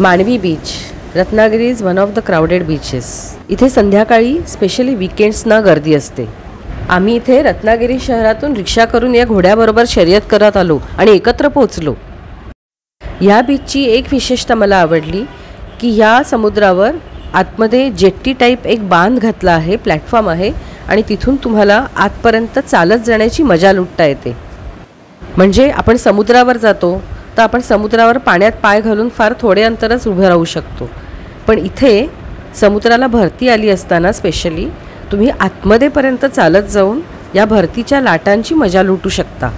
Mandvi beach, Ratnagiri is one of the crowded beaches. इथे संध्याकाळी specially वीकेंड्सना गर्दी असते. आम्ही इथे रत्नागिरी शहरातून रिक्षा करून या घोड्याबरोबर शर्यत करत आलो आणि एकत्र पोहोचलो. या बीचची एक विशेषता मला आवडली की ह्या समुद्रावर आतमध्ये जेट्टी टाईप एक बांध घातला आहे, प्लॅटफॉर्म आहे आणि तिथून तुम्हाला आतपर्यंत चालत जाण्याची मजा लुटता येते. म्हणजे आपण समुद्रावर जातो तर आपण समुद्रावर पाण्यात पाय घालून फार थोडे अंतरच उभं राहू शकतो, पण इथे समुद्राला भरती आली असताना स्पेशली तुम्ही आतमध्येपर्यंत चालत जाऊन या भरतीच्या लाटांची मजा लुटू शकता.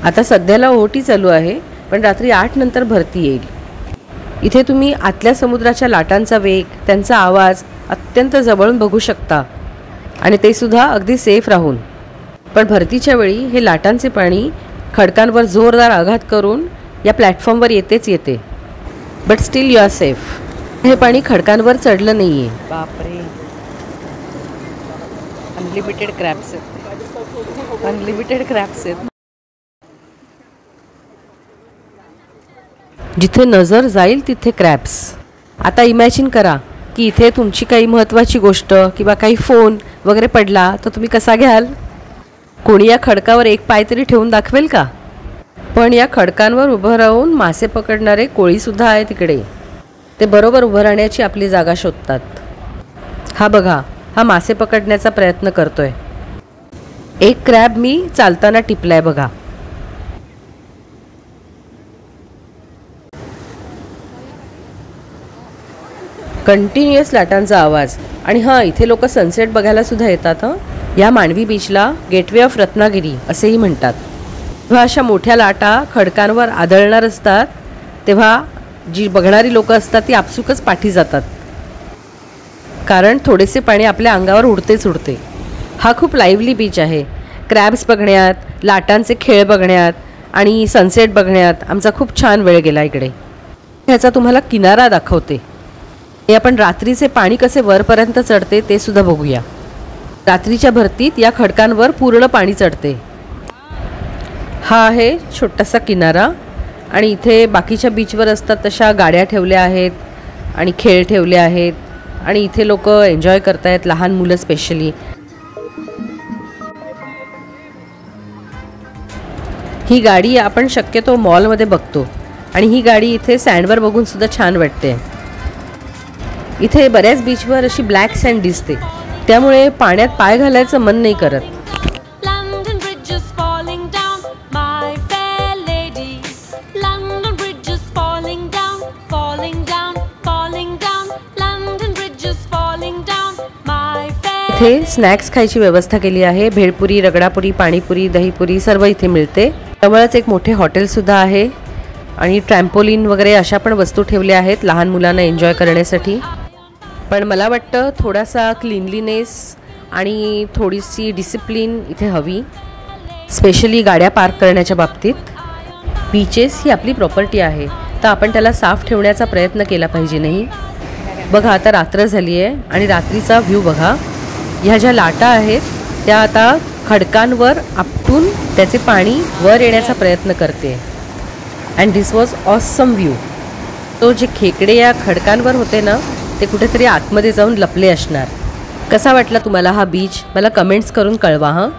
आता सध्याला ओहोटी चालू आहे, पण रात्री 8 नंतर भरती येईल. इथे तुम्ही आतल्या समुद्राच्या लाटांचा वेग, त्यांचा आवाज अत्यंत जवळून बघू शकता आणि ते सुद्धा अगदी सेफ राहून. पण भरतीच्या वेळी हे लाटांचे पाणी खडकांवर जोरदार आघात करून या प्लॅटफॉर्मवर येते, but still you are safe. हे पाणी खडकांवर चढलं नाही आहे. बापरे, अनलिमिटेड क्रॅब्स आहेत, अनलिमिटेड क्रॅब्स आहेत. जिथे नजर जाईल तिथे क्रॅब्स. आता इमॅजिन करा की इथे तुमची काही महत्त्वाची गोष्ट किंवा काही फोन वगैरे पडला तर तुम्ही कसा घ्याल? कोणी या खडकावर एक पाय तरी ठेवून दाखवेल का? पण या खडकांवर उभं राहून मासे पकडणारे कोळीसुद्धा आहे तिकडे. ते बरोबर उभं राहण्याची आपली जागा शोधतात. हा बघा, हा मासे पकडण्याचा प्रयत्न करतोय. एक क्रॅब मी चालताना टिपलाय बघा. कंटिन्युअस लाटांचा आवाज. आणि हां, इथे लोक सनसेट बघायला सुद्धा येतात. या मांडवी बीचला गेटवे ऑफ रत्नागिरी असेही म्हणतात. जेव्हा अशा मोठ्या लाटा खडकांवर आदळणार असतात तेव्हा जी बघणारी लोक असतात ती आपसुकच पाठी जातात, कारण थोडेसे पाणी आपल्या अंगावर उडतेच उडते. हा खूप लाईव्हली बीच आहे. क्रॅब्स बघण्यात, लाटांचे खेळ बघण्यात आणि सनसेट बघण्यात आमचा खूप छान वेळ गेला इकडे. ह्याचा तुम्हाला किनारा दाखवते. हे आपण रात्रीचे पाणी कसे वरपर्यंत चढते ते सुद्धा बघूया. रात्रीच्या भरतीत या खडकांवर पूर्ण पाणी चढते. हा आहे छोटासा किनारा आणि इथे बाकीच्या बीचवर असतात तशा गाड्या ठेवल्या आहेत आणि खेळ ठेवले आहेत आणि इथे लोक एन्जॉय करतायत, लहान मुलं स्पेशली. ही गाडी आपण शक्यतो मॉलमध्ये बघतो आणि ही गाडी इथे सँडवर बघून सुद्धा छान वाटते. इथे बऱ्याच बीचवर अशी ब्लॅक सँड दिसते, त्यामुळे पाण्यात पाय घालायचं मन नाही करत. इथे स्नॅक्स खायची व्यवस्था केली आहे. भेळपुरी, रगडापुरी, पाणीपुरी, दहीपुरी सर्व इथे मिळते. त्यामुळेच एक मोठे हॉटेलसुद्धा आहे आणि ट्रॅम्पोलिन वगैरे अशा पण वस्तू ठेवल्या आहेत लहान मुलांना एन्जॉय करण्यासाठी. पण मला वाटतं थोडासा क्लीनलीनेस आणि थोडीशी डिसिप्लिन इथे हवी, स्पेशली गाड्या पार्क करण्याच्या बाबतीत. बीचेस ही आपली प्रॉपर्टी आहे, तर आपण त्याला साफ ठेवण्याचा प्रयत्न केला पाहिजे नाही. बघा, आता रात्र झाली आहे आणि रात्रीचा व्ह्यू बघा. ह्या ज्या लाटा आहेत त्या आता खडकांवर आपटून त्याचे पाणी वर येण्याचा प्रयत्न करते. And this was awesome view. तो जे खेकडे या खडकांवर होते ना, ते कुठेतरी आतमध्ये जाऊन लपले असणार. कसा वाटला तुम्हाला हा बीच? मला कमेंट्स करून कळवा. हां.